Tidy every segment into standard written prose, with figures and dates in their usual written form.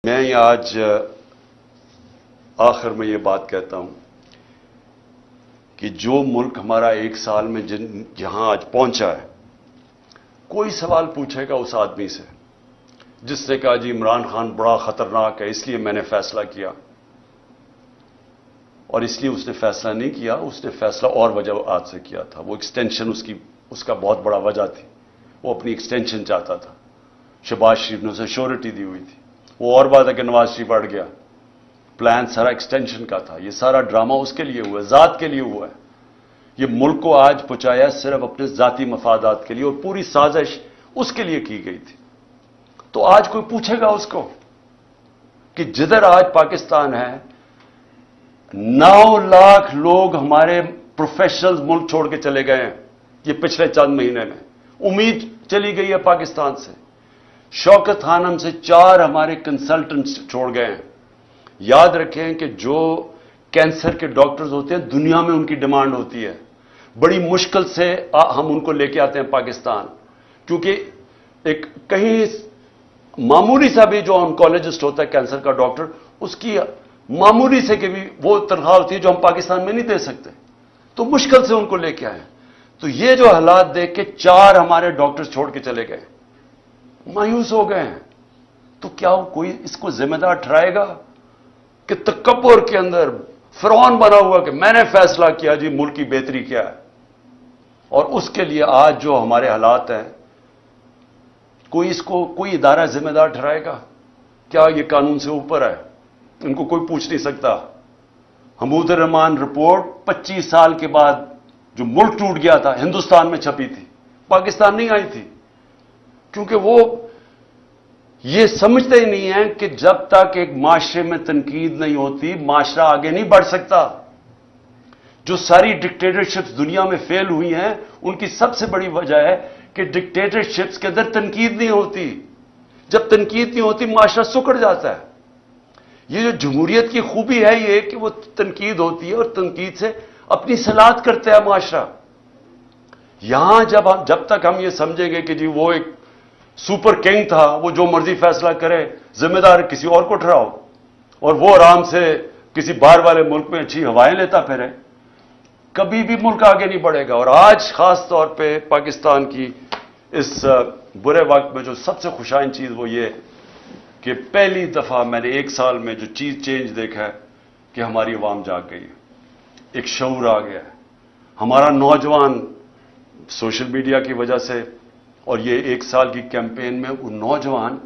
میں آج آخر میں یہ بات کہتا ہوں کہ جو ملک ہمارا ایک سال میں جہاں آج پہنچا ہے، کوئی سوال پوچھے گا اس آدمی سے جس نے کہا جی عمران خان بڑا خطرناک ہے، اس لیے میں نے فیصلہ کیا، اور اس لیے اس نے فیصلہ نہیں کیا، اس نے فیصلہ اور وجوہات سے کیا تھا۔ وہ ایکسٹینشن اس کا بہت بڑا وجہ تھی، وہ اپنی ایکسٹینشن چاہتا تھا۔ شہباز شریف نے اسے شیورٹی دی ہوئی تھی، وہ اور بات ہے کہ نواز شریف اڑ گیا۔ پلان سارا ایکسٹینشن کا تھا، یہ سارا ڈرامہ اس کے لیے ہوا ہے، ذات کے لیے ہوا ہے۔ یہ ملک کو آج پہنچایا صرف اپنے ذاتی مفادات کے لیے، اور پوری سازش اس کے لیے کی گئی تھی۔ تو آج کوئی پوچھے گا اس کو کہ جدھر آج پاکستان ہے 9 لاکھ لوگ ہمارے پروفیشنلز ملک چھوڑ کے چلے گئے ہیں یہ پچھلے چند مہینے میں، امید چلی گئی ہے پاکستان سے۔ شوکت خانم سے 4 ہمارے کنسلٹنٹس چھوڑ گئے ہیں۔ یاد رکھیں کہ جو کینسر کے ڈاکٹرز ہوتے ہیں دنیا میں ان کی ڈیمانڈ ہوتی ہے، بڑی مشکل سے ہم ان کو لے کے آتے ہیں پاکستان، کیونکہ ایک کہیں معمولی سا بھی جو آنکولوجسٹ ہوتا ہے کینسر کا ڈاکٹر، اس کی معمولی سے کہ بھی وہ تنخواہ ہوتی ہے جو ہم پاکستان میں نہیں دے سکتے، تو مشکل سے ان کو لے کے آئے۔ تو یہ جو حالات دیکھ کے 4 ہمارے ڈاکٹرز چھوڑ کے چلے گئے، مایوس ہو گئے ہیں۔ تو کیا کوئی اس کو ذمہ دار ٹھہرائے گا کہ تکبر کے اندر فرعون بنا ہوا کہ میں نے فیصلہ کیا جی ملک کی بہتری کیا ہے؟ اور اس کے لیے آج جو ہمارے حالات ہیں، کوئی ادارہ ذمہ دار ٹھہرائے گا؟ کیا یہ قانون سے اوپر ہے؟ ان کو کوئی پوچھ نہیں سکتا۔ حمود الرحمان رپورٹ 25 سال کے بعد جو ملک ٹوٹ گیا تھا ہندوستان میں چھپی تھی، پاکستان نہیں آئی تھی، کیونکہ وہ یہ سمجھتے ہی نہیں ہیں کہ جب تک ایک معاشرے میں تنقید نہیں ہوتی معاشرہ آگے نہیں بڑھ سکتا۔ جو ساری ڈکٹیٹرشپس دنیا میں فیل ہوئی ہیں ان کی سب سے بڑی وجہ ہے کہ ڈکٹیٹرشپس کے اندر تنقید نہیں ہوتی۔ جب تنقید نہیں ہوتی معاشرہ سکڑ جاتا ہے۔ یہ جو جمہوریت کی خوبی ہے یہ کہ وہ تنقید ہوتی ہے اور تنقید سے اپنی صلاحیت کرتا ہے معاشرہ۔ یہاں جب تک ہم یہ سمجھیں گے کہ جی وہ ایک سپر کنگ تھا، وہ جو مرضی فیصلہ کرے، ذمہ دار کسی اور کو ٹھہراؤ، اور وہ آرام سے کسی باہر والے ملک میں اچھی ہوائیں لیتا پھرے، کبھی بھی ملک آگے نہیں بڑھے گا۔ اور آج خاص طور پہ پاکستان کی اس برے وقت میں جو سب سے خوشائن چیز وہ یہ کہ پہلی دفعہ میں نے 1 سال میں جو چیز چینج دیکھا ہے کہ ہماری عوام جاگ گئی ہے، ایک شعور آ گیا ہے۔ ہمارا نوجوان سوشل میڈیا کی وجہ سے اور یہ 1 سال کی کیمپین میں وہ نوجوان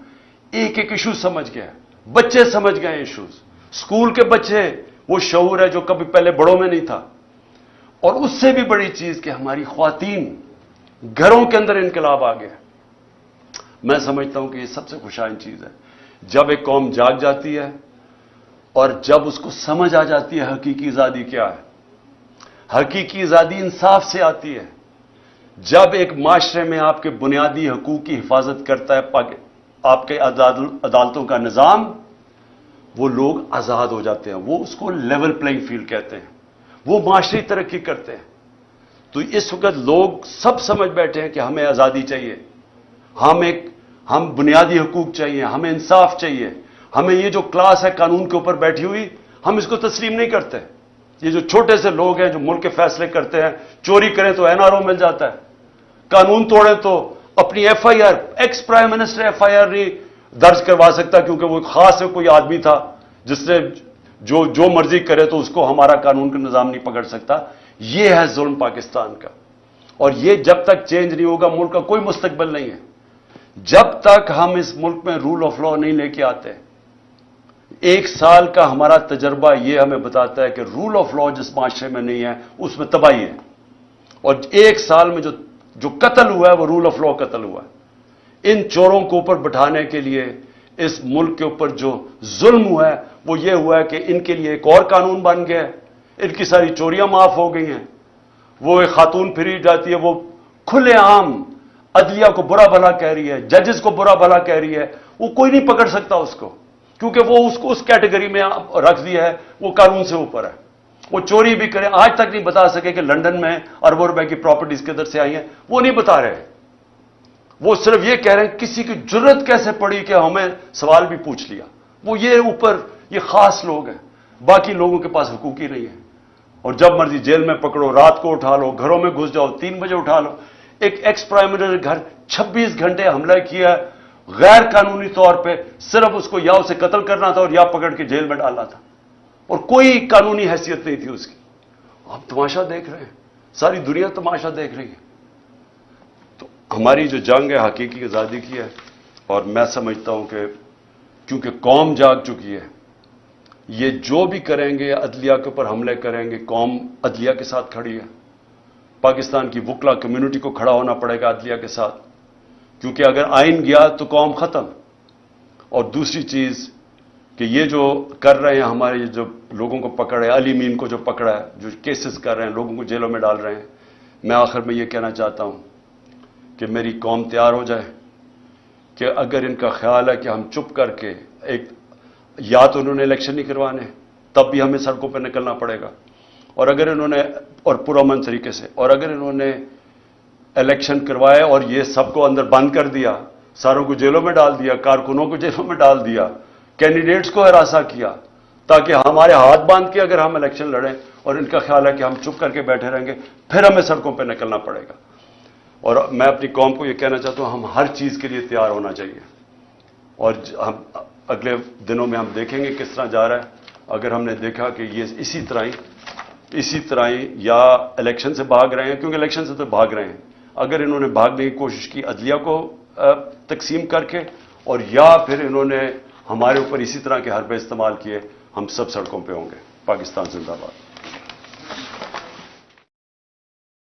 ایک ایشو سمجھ گئے، بچے سمجھ گئے ایشوز، اسکول کے بچے، وہ شعور ہے جو کبھی پہلے بڑوں میں نہیں تھا۔ اور اس سے بھی بڑی چیز کہ ہماری خواتین گھروں کے اندر انقلاب آ گیا۔ میں سمجھتا ہوں کہ یہ سب سے خوشائن چیز ہے جب ایک قوم جاگ جاتی ہے اور جب اس کو سمجھ آ جاتی ہے حقیقی آزادی کیا ہے۔ حقیقی آزادی انصاف سے آتی ہے۔ جب ایک معاشرے میں آپ کے بنیادی حقوق کی حفاظت کرتا ہے آپ کے عدالتوں کا نظام، وہ لوگ آزاد ہو جاتے ہیں، وہ اس کو لیول پلینگ فیلڈ کہتے ہیں، وہ معاشری ترقی کرتے ہیں۔ تو اس وقت لوگ سب سمجھ بیٹھے ہیں کہ ہمیں آزادی چاہیے، ہم بنیادی حقوق چاہیے، ہمیں انصاف چاہیے، ہمیں یہ جو کلاس ہے قانون کے اوپر بیٹھی ہوئی ہم اس کو تسلیم نہیں کرتے۔ یہ جو چھوٹے سے لوگ ہیں جو ملک کے فیصلے کرتے ہیں، چوری کریں تو NRO مل جاتا ہے، قانون توڑیں تو اپنی FIR، ex prime minister FIR نہیں درج کروا سکتا کیونکہ وہ خاص کوئی آدمی تھا جس نے جو مرضی کرے تو اس کو ہمارا قانون کا نظام نہیں پکڑ سکتا۔ یہ ہے ظلم پاکستان کا، اور یہ جب تک چینج نہیں ہوگا ملک کا کوئی مستقبل نہیں ہے۔ جب تک ہم اس ملک میں رول آف لا نہیں لے کے آتے، 1 سال کا ہمارا تجربہ یہ ہمیں بتاتا ہے کہ رول آف لا جس معاشرے میں نہیں ہے اس میں تباہی ہے۔ اور 1 سال میں جو قتل ہوا ہے وہ رول آف لا قتل ہوا ہے۔ ان چوروں کو اوپر بٹھانے کے لیے اس ملک کے اوپر جو ظلم ہوا ہے وہ یہ ہوا ہے کہ ان کے لیے ایک اور قانون بن گیا ہے، ان کی ساری چوریاں معاف ہو گئی ہیں۔ وہ ایک خاتون پھری جاتی ہے، وہ کھلے عام عدلیہ کو برا بھلا کہہ رہی ہے، ججز کو برا بھلا کہہ رہی ہے، وہ کوئی نہیں پکڑ سکتا اس کو، کیونکہ وہ اس کو اس کیٹیگری میں رکھ دیا ہے، وہ قانون سے اوپر ہے۔ وہ چوری بھی کریں، آج تک نہیں بتا سکے کہ لندن میں اربوں روپے کی پراپرٹیز کدھر سے آئی ہیں، وہ نہیں بتا رہے۔ وہ صرف یہ کہہ رہے ہیں کسی کی جرت کیسے پڑی کہ ہمیں سوال بھی پوچھ لیا، وہ یہ اوپر یہ خاص لوگ ہیں، باقی لوگوں کے پاس حقوق ہی نہیں ہے، اور جب مرضی جیل میں پکڑو، رات کو اٹھا لو، گھروں میں گھس جاؤ، 3 بجے اٹھا لو۔ ایک ایکس پرائم منسٹر کے گھر 26 گھنٹے حملہ کیا غیر قانونی طور پہ، صرف اس کو یا اسے قتل کرنا تھا اور یا پکڑ کے جیل میں ڈالنا تھا، اور کوئی قانونی حیثیت نہیں تھی اس کی۔ آپ تماشا دیکھ رہے ہیں، ساری دنیا تماشا دیکھ رہی ہے۔ تو ہماری جو جنگ ہے حقیقی آزادی کی ہے، اور میں سمجھتا ہوں کہ کیونکہ قوم جاگ چکی ہے، یہ جو بھی کریں گے، عدلیہ کے اوپر حملے کریں گے، قوم عدلیہ کے ساتھ کھڑی ہے۔ پاکستان کی وکلا کمیونٹی کو کھڑا ہونا پڑے گا عدلیہ کے ساتھ، کیونکہ اگر آئین گیا تو قوم ختم۔ اور دوسری چیز کہ یہ جو کر رہے ہیں ہمارے جو لوگوں کو پکڑے، علی مین کو جو پکڑا ہے، جو کیسز کر رہے ہیں، لوگوں کو جیلوں میں ڈال رہے ہیں، میں آخر میں یہ کہنا چاہتا ہوں کہ میری قوم تیار ہو جائے کہ اگر ان کا خیال ہے کہ ہم چپ کر کے یا تو انہوں نے الیکشن نہیں کروانے، تب بھی ہمیں سڑکوں پہ نکلنا پڑے گا، اور اگر انہوں نے اور پرامن طریقے سے، اور اگر انہوں نے الیکشن کروائے اور یہ سب کو اندر بند کر دیا، ساروں کو جیلوں میں ڈال دیا، کارکنوں کو جیلوں میں ڈال دیا، کینڈیڈیٹس کو ہراساں کیا، تاکہ ہمارے ہاتھ باندھ کے اگر ہم الیکشن لڑیں، اور ان کا خیال ہے کہ ہم چپ کر کے بیٹھے رہیں گے، پھر ہمیں سڑکوں پہ نکلنا پڑے گا۔ اور میں اپنی قوم کو یہ کہنا چاہتا ہوں، ہم ہر چیز کے لیے تیار ہونا چاہیے، اور ہم اگلے دنوں میں ہم دیکھیں گے کس طرح جا رہا ہے۔ اگر ہم نے دیکھا کہ یہ اسی طرح ہی یا الیکشن سے بھاگ رہے ہیں، کیونکہ الیکشن سے تو بھاگ رہے ہیں، اگر انہوں نے بھاگنے کی کوشش کی عدلیہ کو تقسیم کر کے، اور یا پھر انہوں نے ہمارے اوپر اسی طرح کے حربے استعمال کیے، ہم سب سڑکوں پہ ہوں گے۔ پاکستان زندہ باد۔